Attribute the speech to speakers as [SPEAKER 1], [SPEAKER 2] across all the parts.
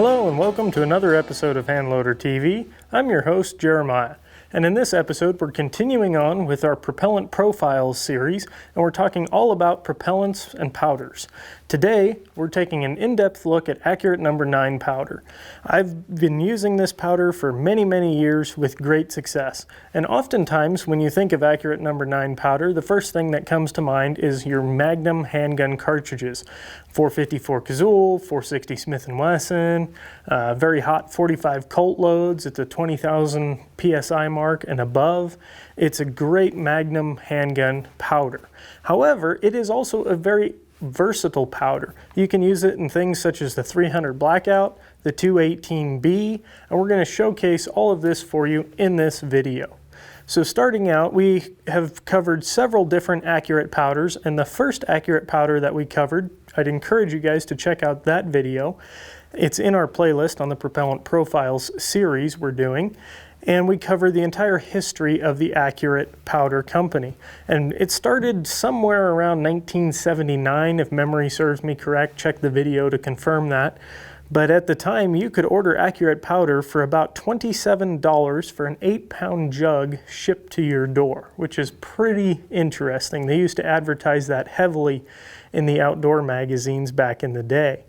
[SPEAKER 1] Hello and welcome to another episode of Handloader TV. I'm your host, Jeremiah. And in this episode, we're continuing on with our Propellant Profiles series, and we're talking all about propellants and powders. Today, we're taking an in-depth look at Accurate No. 9 powder. I've been using this powder for many years with great success. And oftentimes, when you think of Accurate No. 9 powder, the first thing that comes to mind is your Magnum handgun cartridges. 454 Cazul, 460 Smith & Wesson, very hot 45 Colt loads at the 20,000 PSI mark and above. It's a great Magnum handgun powder. However, it is also a very versatile powder. You can use it in things such as the 300 Blackout, the 218B, and we're going to showcase all of this for you in this video. So starting out, we have covered several different Accurate powders, and the first Accurate powder that we covered, I'd encourage you guys to check out that video. It's in our playlist on the Propellant Profiles series we're doing, and we cover the entire history of the Accurate powder company. And it started somewhere around 1979, if memory serves me correct. Check the video to confirm that. But at the time, you could order Accurate powder for about $27 for an 8-pound jug shipped to your door, which is pretty interesting. They used to advertise that heavily in the outdoor magazines back in the day.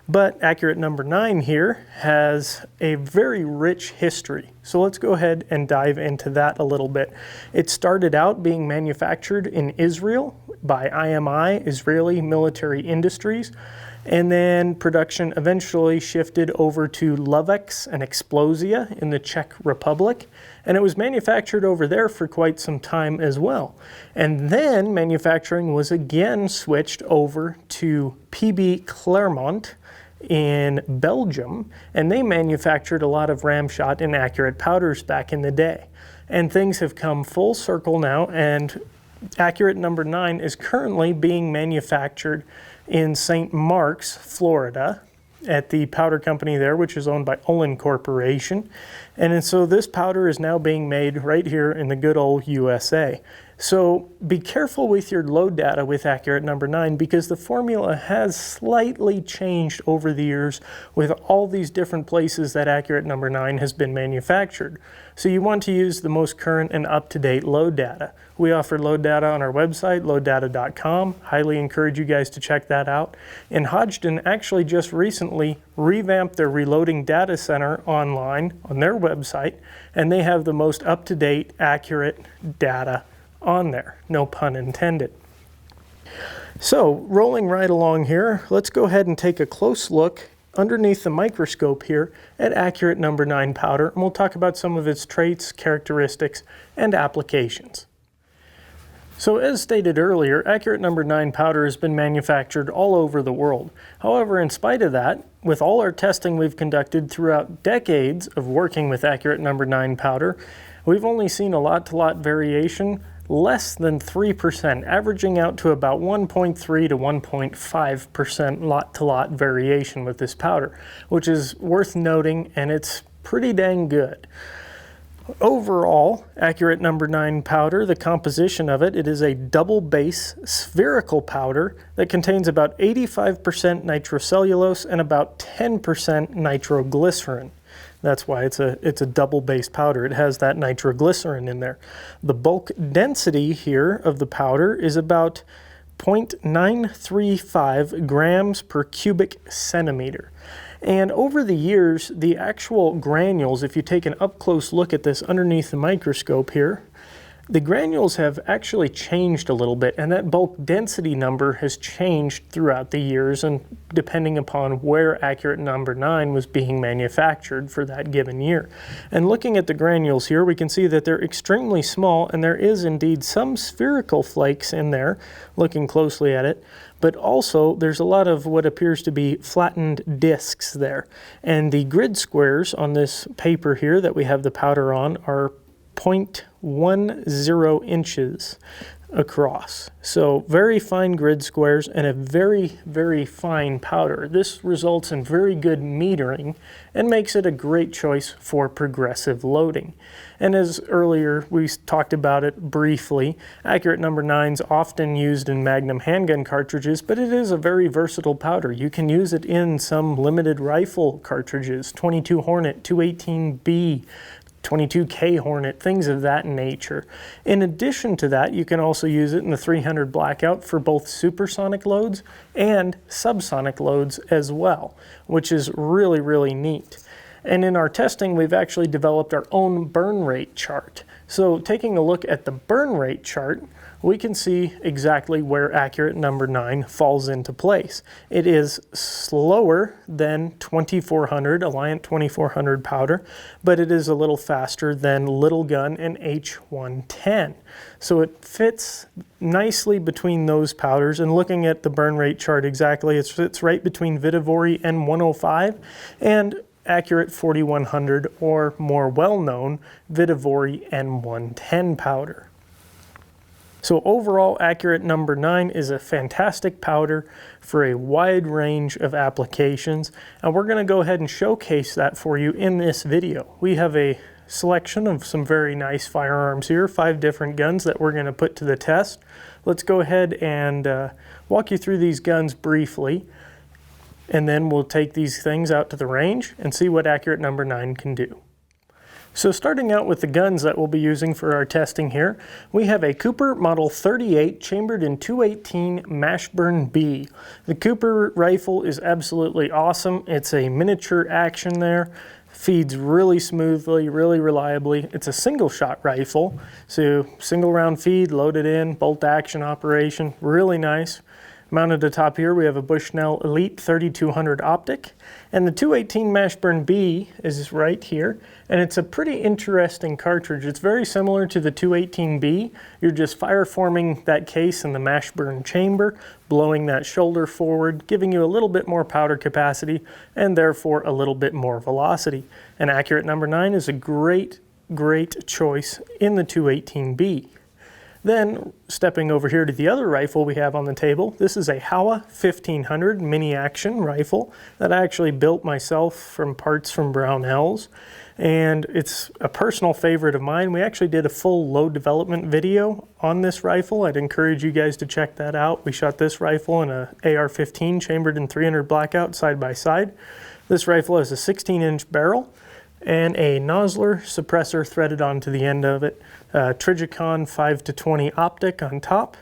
[SPEAKER 1] But Accurate No. 9 here has a very rich history. So let's go ahead and dive into that a little bit. It started out being manufactured in Israel by IMI, Israeli Military Industries. And then production eventually shifted over to Lovex and Explosia in the Czech Republic. And it was manufactured over there for quite some time as well. And then manufacturing was again switched over to PB Clermont in Belgium. And they manufactured a lot of Ramshot and Accurate powders back in the day. And things have come full circle now, and Accurate No. 9 is currently being manufactured in St. Marks, Florida, at the powder company there, which is owned by Olin Corporation. And so this powder is now being made right here in the good old USA. So be careful with your load data with Accurate No. 9 because the formula has slightly changed over the years with all these different places that Accurate No. 9 has been manufactured. So you want to use the most current and up-to-date load data. We offer load data on our website, loaddata.com. Highly encourage you guys to check that out. And Hodgdon actually just recently revamped their reloading data center online on their website, and they have the most up-to-date, accurate data on there. No pun intended. So, rolling right along here, let's go ahead and take a close look underneath the microscope here at Accurate No. 9 powder, and we'll talk about some of its traits, characteristics, and applications. So as stated earlier, Accurate No. 9 powder has been manufactured all over the world. However, in spite of that, with all our testing we've conducted throughout decades of working with Accurate No. 9 powder, we've only seen a lot-to-lot variation, less than 3%, averaging out to about 1.3 to 1.5% lot-to-lot variation with this powder, which is worth noting, and it's pretty dang good. Overall, Accurate No. 9 powder, the composition of it is a double base spherical powder that contains about 85% nitrocellulose and about 10% nitroglycerin. That's why it's a double base powder. It has that nitroglycerin in there. The bulk density here of the powder is about 0.935 grams per cubic centimeter. And over the years, the actual granules, if you take an up-close look at this underneath the microscope here, the granules have actually changed a little bit, and that bulk density number has changed throughout the years, and depending upon where Accurate No. 9 was being manufactured for that given year. And looking at the granules here, we can see that they're extremely small, and there is indeed some spherical flakes in there, looking closely at it. But also there's a lot of what appears to be flattened discs there. And the grid squares on this paper here that we have the powder on are 0.10 inches. across. So very fine grid squares and a very, very fine powder. This results in very good metering and makes it a great choice for progressive loading. And as earlier we talked about it briefly, Accurate number 9 is often used in Magnum handgun cartridges, but it is a very versatile powder. You can use it in some limited rifle cartridges, 22 Hornet, 218B, 22K Hornet, things of that nature. In addition to that, you can also use it in the 300 Blackout for both supersonic loads and subsonic loads as well, which is really, really neat. And in our testing, we've actually developed our own burn rate chart. So taking a look at the burn rate chart, we can see exactly where Accurate number 9 falls into place. It is slower than 2400, Alliant 2400 powder, but it is a little faster than Little Gun and H110. So it fits nicely between those powders, and looking at the burn rate chart exactly, it fits right between Vitavori N105 and Accurate 4100, or more well-known Vitavori N110 powder. So overall, Accurate number 9 is a fantastic powder for a wide range of applications, and we're going to go ahead and showcase that for you in this video. We have a selection of some very nice firearms here, 5 different guns that we're going to put to the test. Let's go ahead and walk you through these guns briefly, and then we'll take these things out to the range and see what Accurate number 9 can do. So starting out with the guns that we'll be using for our testing here, we have a Cooper Model 38 chambered in 218 Mashburn B. The Cooper rifle is absolutely awesome. It's a miniature action there, feeds really smoothly, really reliably. It's a single shot rifle, so single round feed, loaded in, bolt action operation, really nice. Mounted atop here, we have a Bushnell Elite 3200 optic, and the 218 Mashburn B is right here, and it's a pretty interesting cartridge. It's very similar to the 218B. You're just fire forming that case in the Mashburn chamber, blowing that shoulder forward, giving you a little bit more powder capacity, and therefore a little bit more velocity. And Accurate number 9 is a great choice in the 218B. Then, stepping over here to the other rifle we have on the table, this is a Howa 1500 mini action rifle that I actually built myself from parts from Brownells, and it's a personal favorite of mine. We actually did a full load development video on this rifle. I'd encourage you guys to check that out. We shot this rifle in a AR-15 chambered in 300 Blackout side by side. This rifle has a 16-inch barrel and a nozzler suppressor threaded onto the end of it, Trijicon 5-20 optic on top,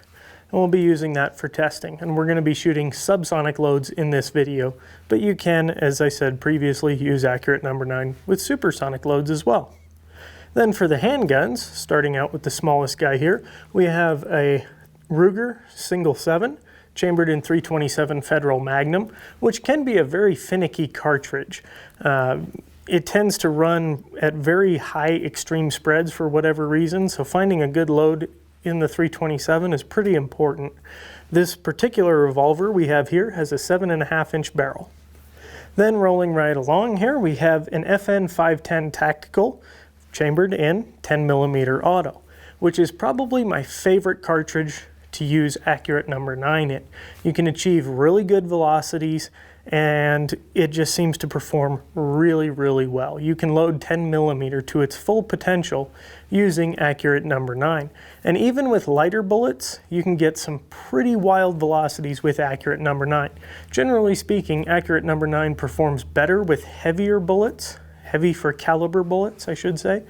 [SPEAKER 1] and we'll be using that for testing. And we're going to be shooting subsonic loads in this video, but you can, as I said previously, use Accurate number 9 with supersonic loads as well. Then for the handguns, starting out with the smallest guy here, we have a Ruger single 7, chambered in 327 Federal Magnum, which can be a very finicky cartridge. It tends to run at very high extreme spreads for whatever reason, so finding a good load in the 327 is pretty important. This particular revolver we have here has a 7.5-inch barrel. Then rolling right along here, we have an FN 510 Tactical chambered in 10mm auto, which is probably my favorite cartridge to use Accurate number 9 in. You can achieve really good velocities, and it just seems to perform really well. You can load 10mm to its full potential using Accurate number 9. And even with lighter bullets, you can get some pretty wild velocities with Accurate number 9. Generally speaking, Accurate number 9 performs better with heavier bullets, heavy for caliber bullets, I should say.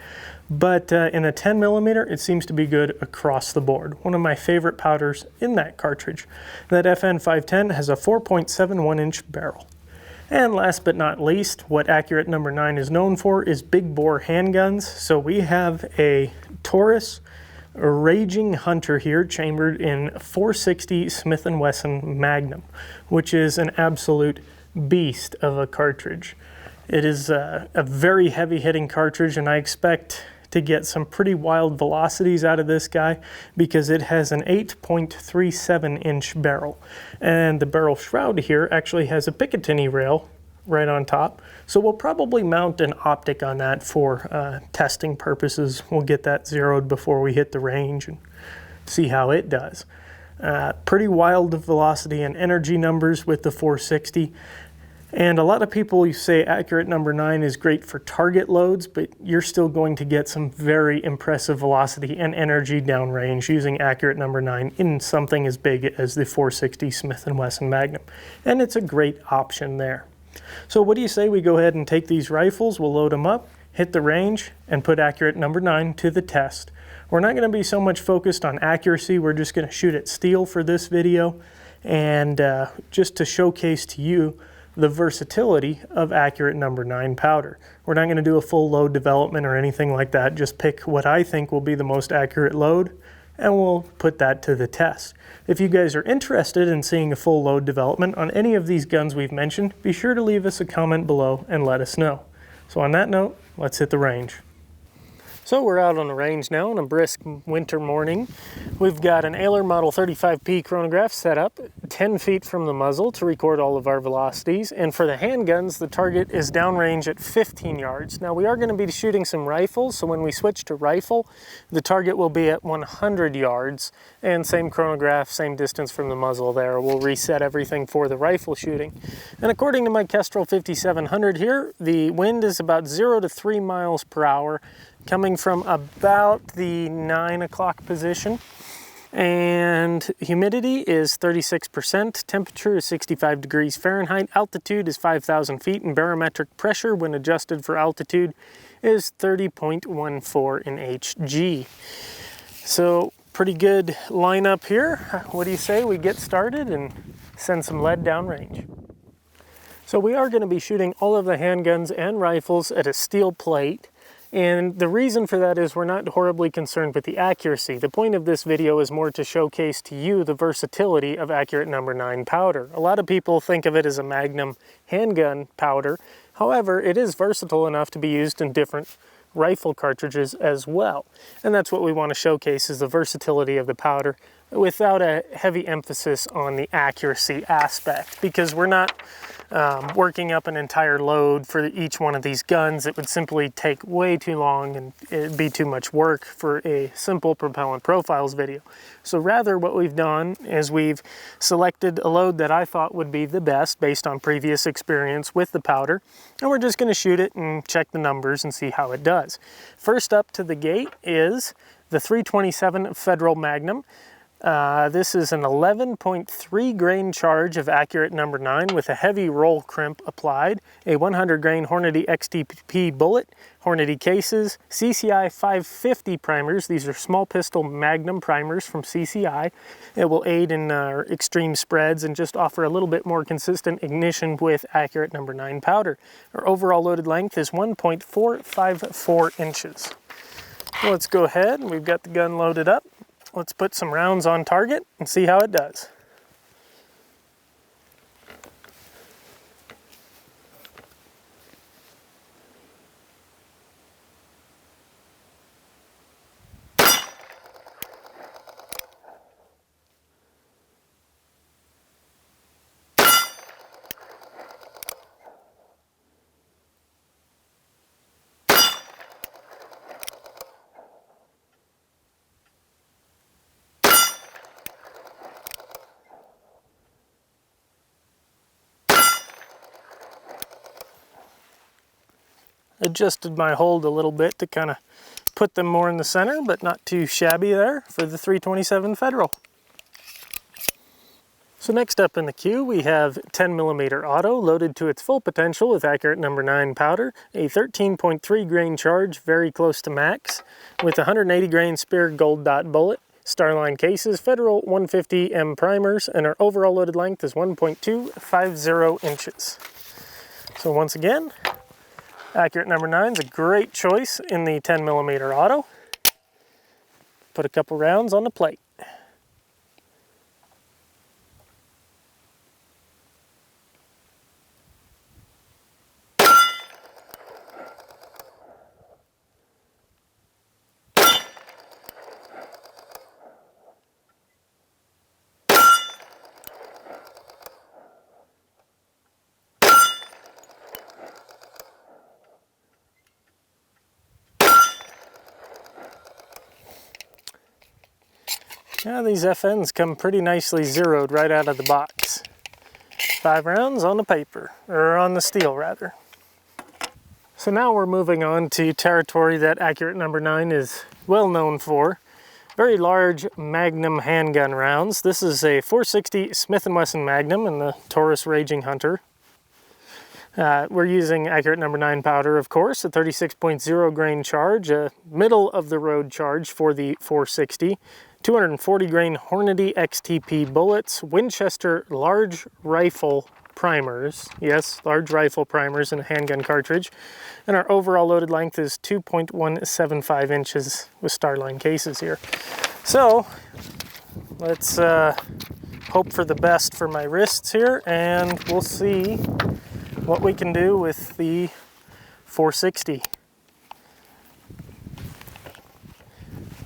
[SPEAKER 1] But in a 10mm, it seems to be good across the board. One of my favorite powders in that cartridge. That FN 510 has a 4.71-inch barrel. And last but not least, what Accurate number 9 is known for is big bore handguns. So we have a Taurus Raging Hunter here, chambered in 460 Smith & Wesson Magnum, which is an absolute beast of a cartridge. It is a very heavy-hitting cartridge, and I expect to get some pretty wild velocities out of this guy because it has an 8.37-inch barrel. And the barrel shroud here actually has a Picatinny rail right on top, so we'll probably mount an optic on that for testing purposes. We'll get that zeroed before we hit the range and see how it does. Pretty wild velocity and energy numbers with the 460. And a lot of people say accurate number 9 is great for target loads, but you're still going to get some very impressive velocity and energy downrange using accurate number 9 in something as big as the 460 Smith & Wesson Magnum. And it's a great option there. So what do you say we go ahead and take these rifles, we'll load them up, hit the range, and put accurate number 9 to the test. We're not going to be so much focused on accuracy, we're just going to shoot at steel for this video, and just to showcase to you the versatility of accurate number 9 powder. We're not going to do a full load development or anything like that, just pick what I think will be the most accurate load, and we'll put that to the test. If you guys are interested in seeing a full load development on any of these guns we've mentioned, be sure to leave us a comment below and let us know. So on that note, let's hit the range. So we're out on the range now on a brisk winter morning. We've got an Ehler Model 35P chronograph set up 10 feet from the muzzle to record all of our velocities. And for the handguns, the target is downrange at 15 yards. Now we are going to be shooting some rifles, so when we switch to rifle, the target will be at 100 yards. And same chronograph, same distance from the muzzle there. We'll reset everything for the rifle shooting. And according to my Kestrel 5700 here, the wind is about 0 to 3 miles per hour. Coming from about the 9 o'clock position, and humidity is 36%, temperature is 65 degrees Fahrenheit, altitude is 5,000 feet, and barometric pressure when adjusted for altitude is 30.14 in Hg. So pretty good lineup here. What do you say we get started and send some lead downrange? So we are going to be shooting all of the handguns and rifles at a steel plate. And the reason for that is we're not horribly concerned with the accuracy. The point of this video is more to showcase to you the versatility of accurate number 9 powder. A lot of people think of it as a Magnum handgun powder. However, it is versatile enough to be used in different rifle cartridges as well. And that's what we want to showcase, is the versatility of the powder without a heavy emphasis on the accuracy aspect, because we're not working up an entire load for each one of these guns. It would simply take way too long and it'd be too much work for a simple propellant profiles video. So rather what we've done is we've selected a load that I thought would be the best based on previous experience with the powder, and we're just going to shoot it and check the numbers and see how it does. First up to the gate is the 327 Federal Magnum. This is an 11.3 grain charge of accurate number 9 with a heavy roll crimp applied, a 100 grain Hornady XTP bullet, Hornady cases, CCI 550 primers. These are small pistol Magnum primers from CCI. It will aid in extreme spreads and just offer a little bit more consistent ignition with accurate number 9 powder. Our overall loaded length is 1.454 inches. Let's go ahead, we've got the gun loaded up. Let's put some rounds on target and see how it does. Adjusted my hold a little bit to kind of put them more in the center, but not too shabby there for the 327 Federal. So next up in the queue we have 10mm auto loaded to its full potential with accurate number 9 powder, a 13.3 grain charge, very close to max, with 180 grain Spear Gold Dot bullet, Starline cases, Federal 150M primers, and our overall loaded length is 1.250 inches. So once again, accurate number 9 is a great choice in the 10mm auto. Put a couple rounds on the plate. Yeah, these FNs come pretty nicely zeroed right out of the box. 5 rounds on the paper, or on the steel rather. So now we're moving on to territory that Accurate Number 9 is well known for. Very large Magnum handgun rounds. This is a 460 Smith & Wesson Magnum in the Taurus Raging Hunter. We're using Accurate Number 9 powder, of course, a 36.0 grain charge, a middle of the road charge for the 460, 240 grain Hornady XTP bullets, Winchester large rifle primers, yes, large rifle primers in a handgun cartridge, and our overall loaded length is 2.175 inches with Starline cases here. So let's hope for the best for my wrists here, and we'll see what we can do with the 460.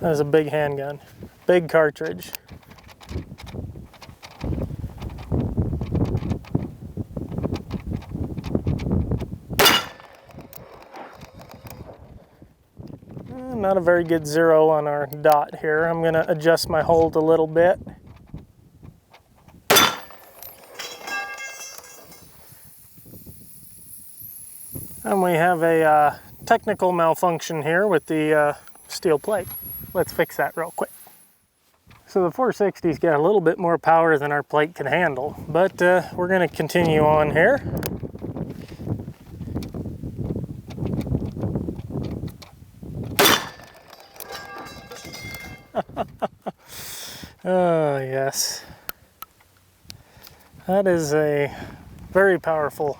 [SPEAKER 1] That is a big handgun, big cartridge. Not a very good zero on our dot here. I'm going to adjust my hold a little bit. And we have a technical malfunction here with the steel plate. Let's fix that real quick. So the 460's got a little bit more power than our plate can handle, but we're going to continue on here. Oh yes, that is a very powerful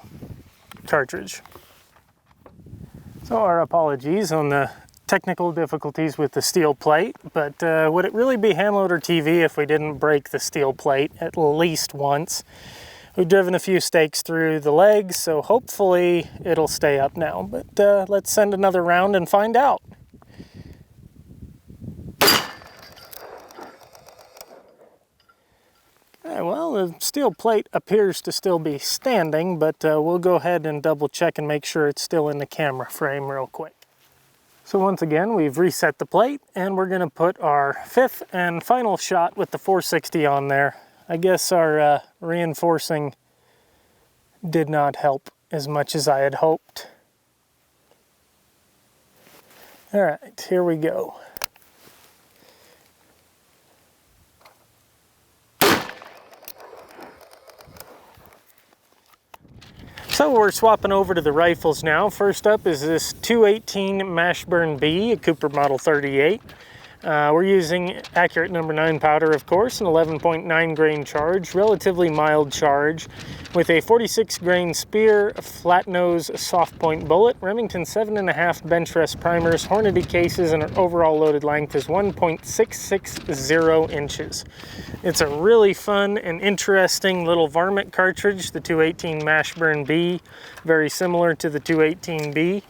[SPEAKER 1] cartridge. So our apologies on the technical difficulties with the steel plate, but would it really be Handloader TV if we didn't break the steel plate at least once? We've driven a few stakes through the legs, so hopefully it'll stay up now, but let's send another round and find out. Well, the steel plate appears to still be standing, but we'll go ahead and double check and make sure it's still in the camera frame real quick. So once again, we've reset the plate, and we're going to put our 5th and final shot with the 460 on there. I guess our reinforcing did not help as much as I had hoped. All right, here we go. So we're swapping over to the rifles now. First up is this 218 Mashburn B, a Cooper Model 38. We're using Accurate Number 9 powder, of course, an 11.9 grain charge, relatively mild charge, with a 46 grain spear, a flat nose soft point bullet, Remington 7.5 bench rest primers, Hornady cases, and our overall loaded length is 1.660 inches. It's a really fun and interesting little varmint cartridge, the 218 Mashburn B, very similar to the 218B,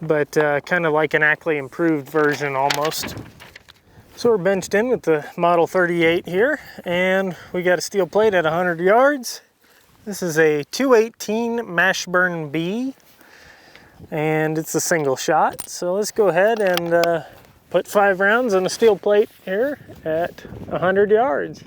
[SPEAKER 1] but kind of like an Ackley improved version almost. So we're benched in with the Model 38 here, and we got a steel plate at 100 yards. This is a 218 Mashburn B, and it's a single shot. So let's go ahead and put 5 rounds on a steel plate here at 100 yards.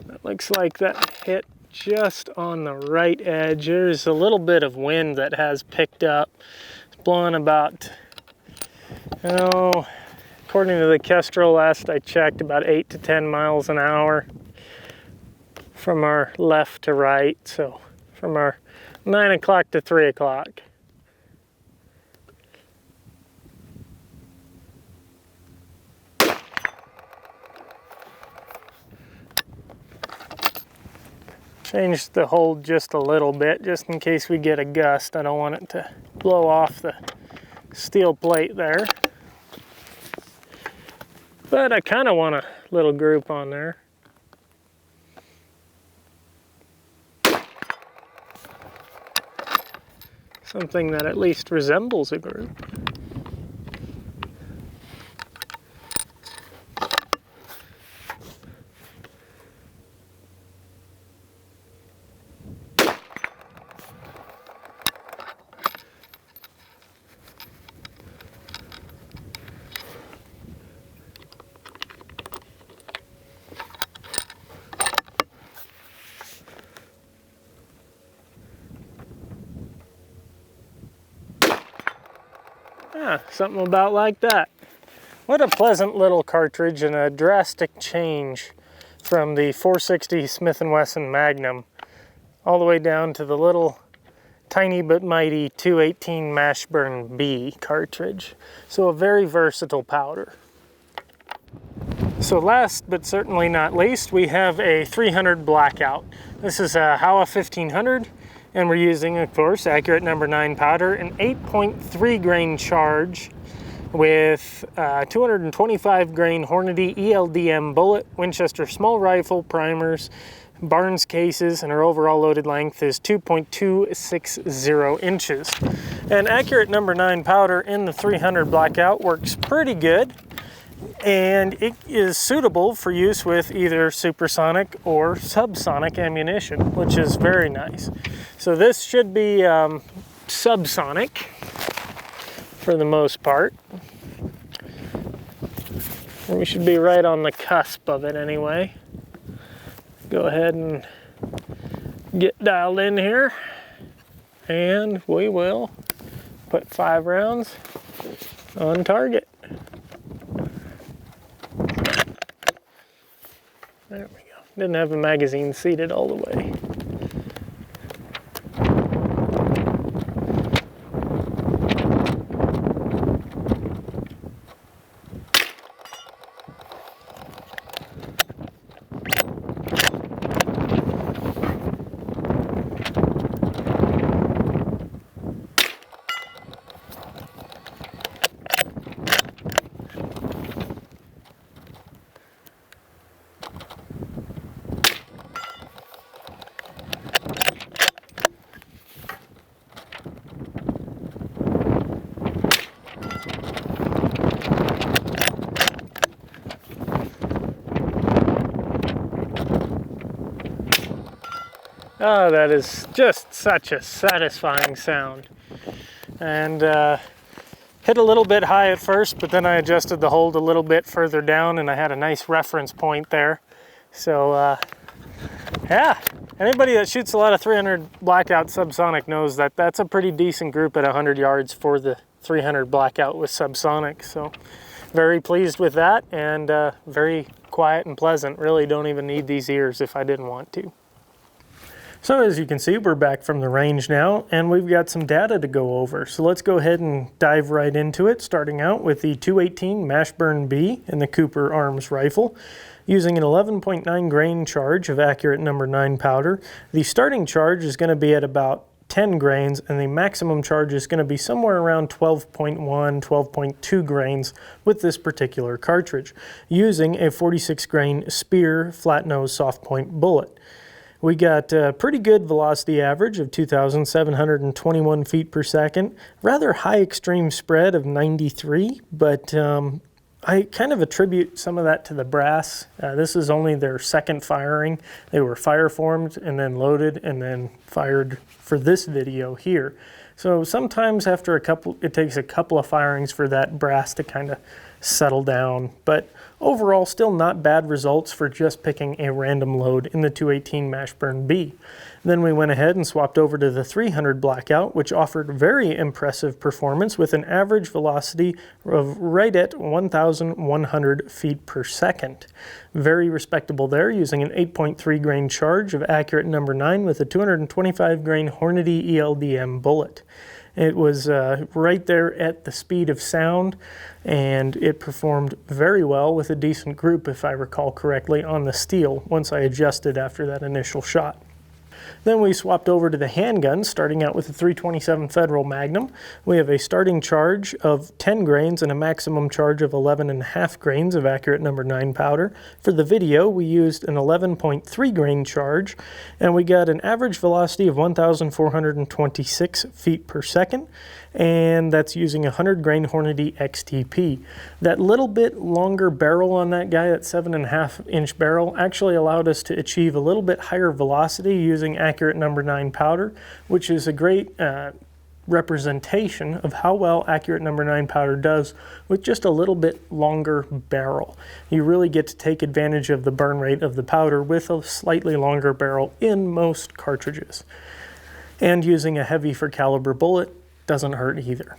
[SPEAKER 1] That looks like that hit just on the right edge. There's a little bit of wind that has picked up. It's blowing about, according to the Kestrel last I checked, about 8 to 10 miles an hour from our left to right. So from our 9 o'clock to 3 o'clock. Changed the hold just a little bit, just in case we get a gust. I don't want it to blow off the steel plate there. But I kind of want a little group on there. Something that at least resembles a group. Something about like that. What a pleasant little cartridge, and a drastic change from the 460 Smith & Wesson Magnum all the way down to the little tiny but mighty 218 Mashburn B cartridge. So a very versatile powder. So last but certainly not least, we have a 300 Blackout. This is a Howa 1500, and we're using, of course, accurate number 9 powder, an 8.3 grain charge with 225 grain Hornady ELDM bullet, Winchester small rifle, primers, Barnes cases, and our overall loaded length is 2.260 inches. And accurate number 9 powder in the 300 Blackout works pretty good, and it is suitable for use with either supersonic or subsonic ammunition, which is very nice. So this should be subsonic for the most part. And we should be right on the cusp of it anyway. Go ahead and get dialed in here, and we will put 5 rounds on target. There we go. Didn't have the magazine seated all the way. Oh, that is just such a satisfying sound. And hit a little bit high at first, but then I adjusted the hold a little bit further down, and I had a nice reference point there. So yeah, anybody that shoots a lot of 300 Blackout subsonic knows that that's a pretty decent group at 100 yards for the 300 Blackout with subsonic. So very pleased with that, and very quiet and pleasant. Really don't even need these ears if I didn't want to. So as you can see, we're back from the range now, and we've got some data to go over. So let's go ahead and dive right into it, starting out with the 218 Mashburn B in the Cooper Arms rifle. Using an 11.9 grain charge of accurate number 9 powder, the starting charge is going to be at about 10 grains, and the maximum charge is going to be somewhere around 12.1, 12.2 grains with this particular cartridge, using a 46 grain Speer flat nose soft point bullet. We got a pretty good velocity average of 2,721 feet per second, rather high extreme spread of 93, but I kind of attribute some of that to the brass. This is only their second firing. They were fire formed and then loaded and then fired for this video here. So sometimes after it takes a couple of firings for that brass to kind of settle down, but overall still not bad results for just picking a random load in the 218 Mashburn B. Then we went ahead and swapped over to the 300 Blackout, which offered very impressive performance with an average velocity of right at 1,100 feet per second. Very respectable there, using an 8.3 grain charge of accurate number 9 with a 225 grain Hornady ELDM bullet. It was right there at the speed of sound, and it performed very well with a decent group, if I recall correctly, on the steel once I adjusted after that initial shot. Then we swapped over to the handgun, starting out with the 327 Federal Magnum. We have a starting charge of 10 grains and a maximum charge of 11.5 grains of accurate number 9 powder. For the video, we used an 11.3 grain charge, and we got an average velocity of 1,426 feet per second, and that's using a 100 grain Hornady XTP. That little bit longer barrel on that guy, that 7.5 inch barrel, actually allowed us to achieve a little bit higher velocity using accurate number 9 powder, which is a great representation of how well accurate number 9 powder does with just a little bit longer barrel. You really get to take advantage of the burn rate of the powder with a slightly longer barrel in most cartridges. And using a heavy for caliber bullet doesn't hurt either.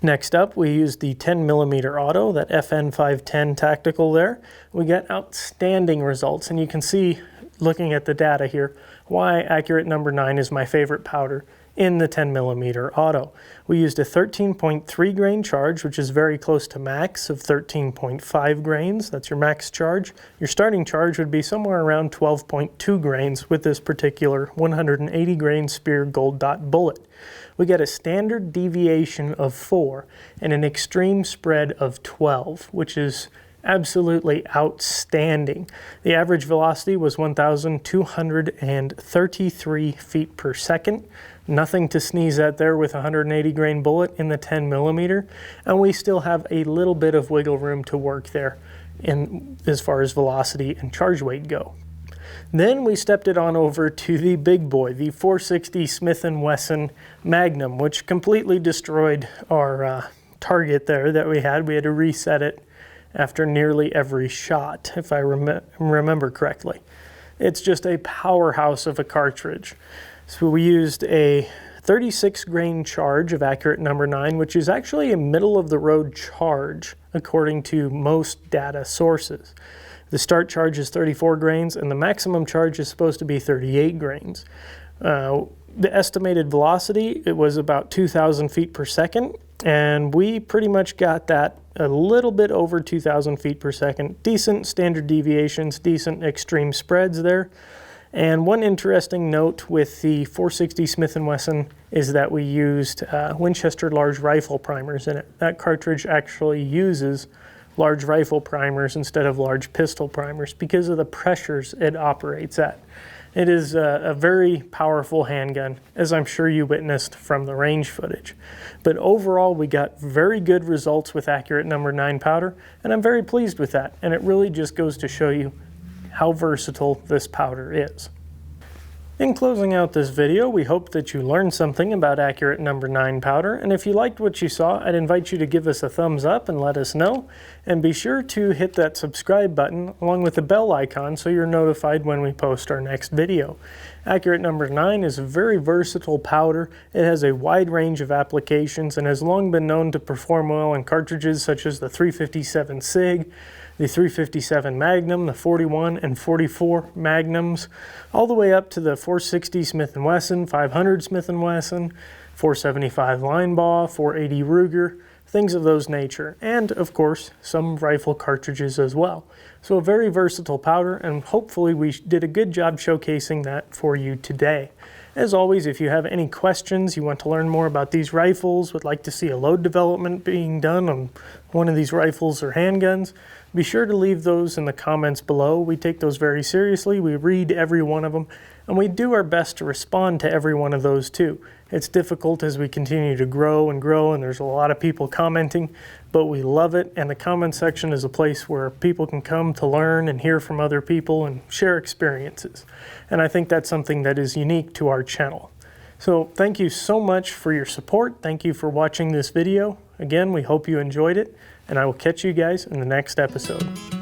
[SPEAKER 1] Next up, we used the 10mm auto, that FN510 tactical there. We got outstanding results, and you can see, looking at the data here, why Accurate number 9 is my favorite powder in the 10mm auto. We used a 13.3 grain charge, which is very close to max of 13.5 grains. That's your max charge. Your starting charge would be somewhere around 12.2 grains with this particular 180 grain Spear Gold Dot bullet. We get a standard deviation of 4 and an extreme spread of 12, which is absolutely outstanding. The average velocity was 1,233 feet per second. Nothing to sneeze at there with a 180 grain bullet in the 10mm, and we still have a little bit of wiggle room to work there as far as velocity and charge weight go. Then we stepped it on over to the big boy, the 460 Smith & Wesson Magnum, which completely destroyed our target there that we had. We had to reset it after nearly every shot, if I remember correctly. It's just a powerhouse of a cartridge. So we used a 36 grain charge of Accurate number 9, which is actually a middle of the road charge according to most data sources. The start charge is 34 grains and the maximum charge is supposed to be 38 grains. The estimated velocity, it was about 2,000 feet per second, and we pretty much got that a little bit over 2,000 feet per second. Decent standard deviations, decent extreme spreads there. And one interesting note with the 460 Smith & Wesson is that we used Winchester large rifle primers in it. That cartridge actually uses large rifle primers instead of large pistol primers because of the pressures it operates at. It is a very powerful handgun, as I'm sure you witnessed from the range footage. But overall, we got very good results with Accurate number 9 powder, and I'm very pleased with that. And it really just goes to show you how versatile this powder is. In closing out this video, we hope that you learned something about Accurate number 9 powder, and if you liked what you saw, I'd invite you to give us a thumbs up and let us know, and be sure to hit that subscribe button along with the bell icon so you're notified when we post our next video. Accurate number 9 is a very versatile powder. It has a wide range of applications and has long been known to perform well in cartridges such as the 357 SIG, the 357 Magnum, the 41 and 44 Magnums, all the way up to the 460 Smith & Wesson, 500 Smith & Wesson, 475 Linebaugh, 480 Ruger, things of those nature, and of course some rifle cartridges as well. So a very versatile powder, and hopefully we did a good job showcasing that for you today. As always, if you have any questions, you want to learn more about these rifles, would like to see a load development being done on one of these rifles or handguns, be sure to leave those in the comments below. We take those very seriously. We read every one of them, and we do our best to respond to every one of those too. It's difficult as we continue to grow, and there's a lot of people commenting, but we love it, and the comment section is a place where people can come to learn and hear from other people and share experiences. And I think that's something that is unique to our channel. So thank you so much for your support. Thank you for watching this video. Again, we hope you enjoyed it, and I will catch you guys in the next episode.